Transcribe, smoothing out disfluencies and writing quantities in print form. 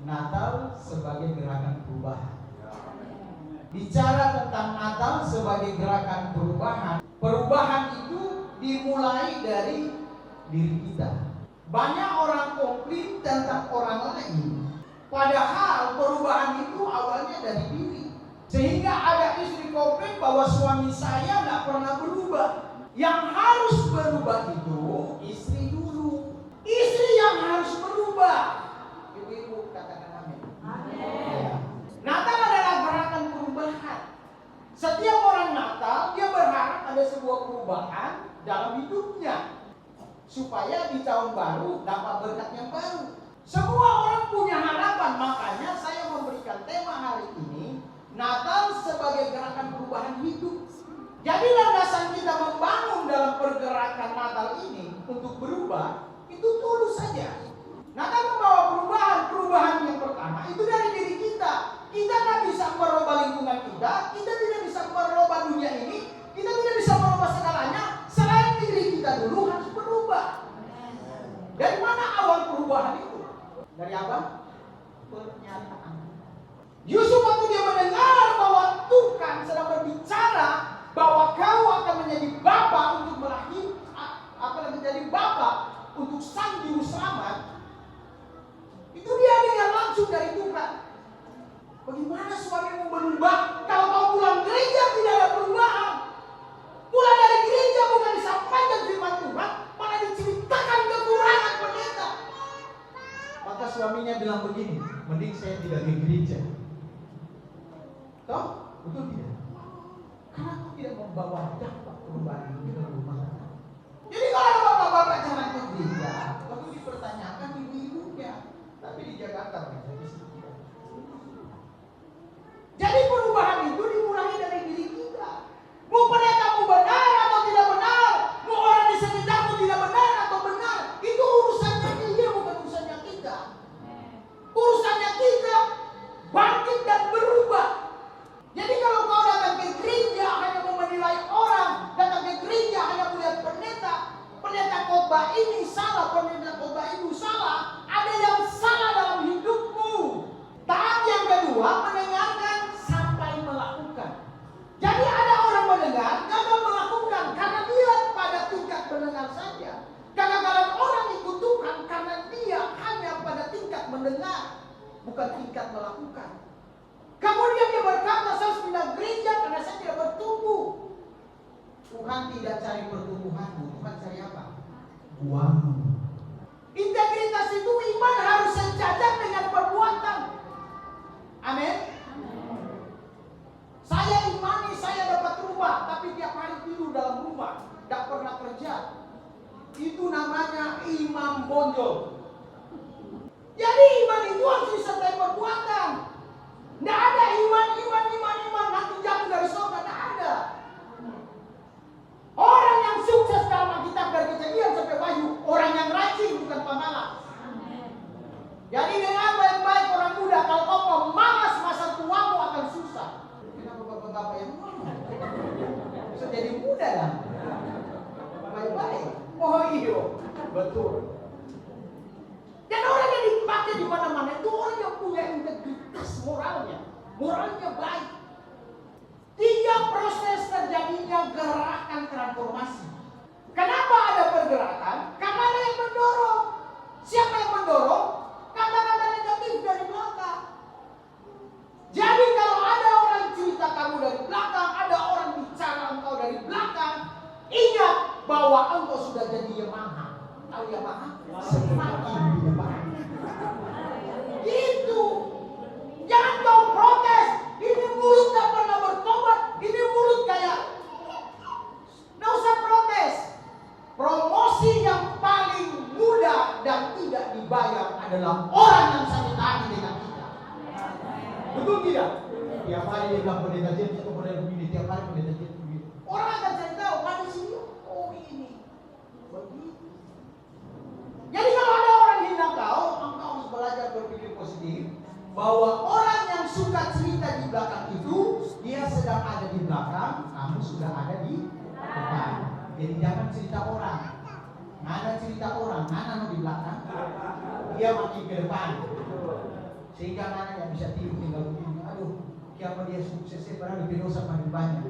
Natal sebagai gerakan perubahan. Bicara tentang Natal sebagai gerakan perubahan, perubahan itu dimulai dari diri kita. Banyak orang komplain tentang orang lain, padahal perubahan itu awalnya dari diri. Sehingga ada istri komplain bahwa suami saya tidak pernah berubah. Yang harus berubah itu istri dulu. Istri yang harus berubah. Ibu-ibu katakan amin. Ya. Natal adalah gerakan perubahan. Setiap orang Natal dia berharap ada sebuah perubahan dalam hidupnya, supaya di tahun baru dapat berkat yang baru. Semua orang punya harapan, makanya saya memberikan tema hari ini, Natal sebagai gerakan perubahan hidup. Jadi landasan kita membangun dalam pergerakan Natal ini untuk berubah, itu tulus saja. Natal membawa perubahan yang pertama itu dari diri kita. Kita tidak bisa merubah lingkungan kita tidak bisa merubah dunia ini, kita tidak bisa merubah segalanya. Selain diri kita dulu harus berubah. Dari mana awal perubahan itu? Dari apa? Pernyataan. Yusuf waktu dia mendengar bahwa Tuhan sedang berbicara bahwa kau akan menjadi bapa untuk menjadi bapa untuk sang juru selamat, itu dia dengar langsung dari Tuhan. Bagaimana suamimu berubah kalau kau pulang gereja tidak ada perubahan? Pulang dari gereja bukan disampaikan firman Tuhan, malah diceritakan kekurangan pendeta. Maka suaminya bilang begini, mending saya tidak ke gereja. Toh? Betul tidak? Karena aku tidak membawa dampak perubahan ini ke rumah tangga. Jadi kalau ada bapak-bapak jangan ke gereja, lalu dipertanyakan ibu-ibunya. Tapi di Jakarta mereka di sini tidak. Jadi perubahan itu dimulai dari diri kita. Mau pendetamu benar atau tidak benar, mau orang di sekitarmu tidak benar atau benar, itu urusannya dia, bukan urusannya kita. Urusannya kita bangkit dan berubah. Jadi kalau kau datang ke gereja hanya mau menilai orang, datang ke gereja hanya melihat pendeta khotbah ini salah, pendeta khotbah itu salah, ada yang salah dalam hidupmu. Tahap yang kedua, mendengarkan sampai melakukan. Jadi ada orang mendengar, gagal melakukan karena dia pada tingkat mendengar saja. Kegagalan orang ikut Tuhan karena dia hanya pada tingkat mendengar, bukan tingkat melakukan. Kemudian dia berkata, saya harus pindah gereja karena saya tidak bertumbuh. Tuhan tidak cari pertumbuhanmu, Tuhan cari apa? Uangmu. Integritas itu iman harus sejajar dengan perbuatan. Amin. Saya imani saya dapat rumah, tapi tiap hari tidur dalam rumah, tidak pernah kerja. Itu namanya imam bonjol. Jadi iman itu harus disertai perbuatan. Tidak ada iman nanti jatuh dari surga, tidak ada. Orang yang sukses dalam Alkitab dari Kejadian sampai Wahyu, orang yang rajin bukan pemalas. Jadi dengan baik-baik orang muda, kalau kau pemalas masa tuamu akan susah. Kenapa bapak-bapak yang bisa jadi muda lah? Baik-baik. Oh iya, betul. Dan orang yang dipakai di mana-mana itu orang yang punya integritas moralnya baik. 3 proses terjadinya gerakan transformasi. Kenapa ada pergerakan? Karena ada yang mendorong. Siapa yang mendorong? Kata-kata negatif dari belakang. Jadi kalau ada orang cerita kamu dari belakang, ada orang bicara engkau dari belakang, ingat bahwa engkau sudah jadi Yamaha. Tahu Yamaha? Semakin di depan. Gitu. Jangan kau protes. Ini mulut tak pernah bertobat. Ini mulut kayak. Nggak usah protes. Promosi yang paling mudah dan tidak dibayar adalah orang yang sakit hati dengan kita. Betul tidak? Tiap hari dia bilang pendeta jet itu model begini, tiap hari pendeta jet begini. Orang akan cari tahu pada sini. Oh ini. Begitu. Jadi kalau ada orang hina kau harus belajar berpikir positif. Bahwa orang yang suka cerita di belakang itu, dia sedang ada di belakang, kamu sudah ada di depan. Jadi jangan cerita orang. Ada cerita orang, mana di belakang, dia makin ke depan. Sehingga anak yang bisa tidur tinggal begini, aduh, kiamat dia suksesnya padahal lebih dosa makin banyak.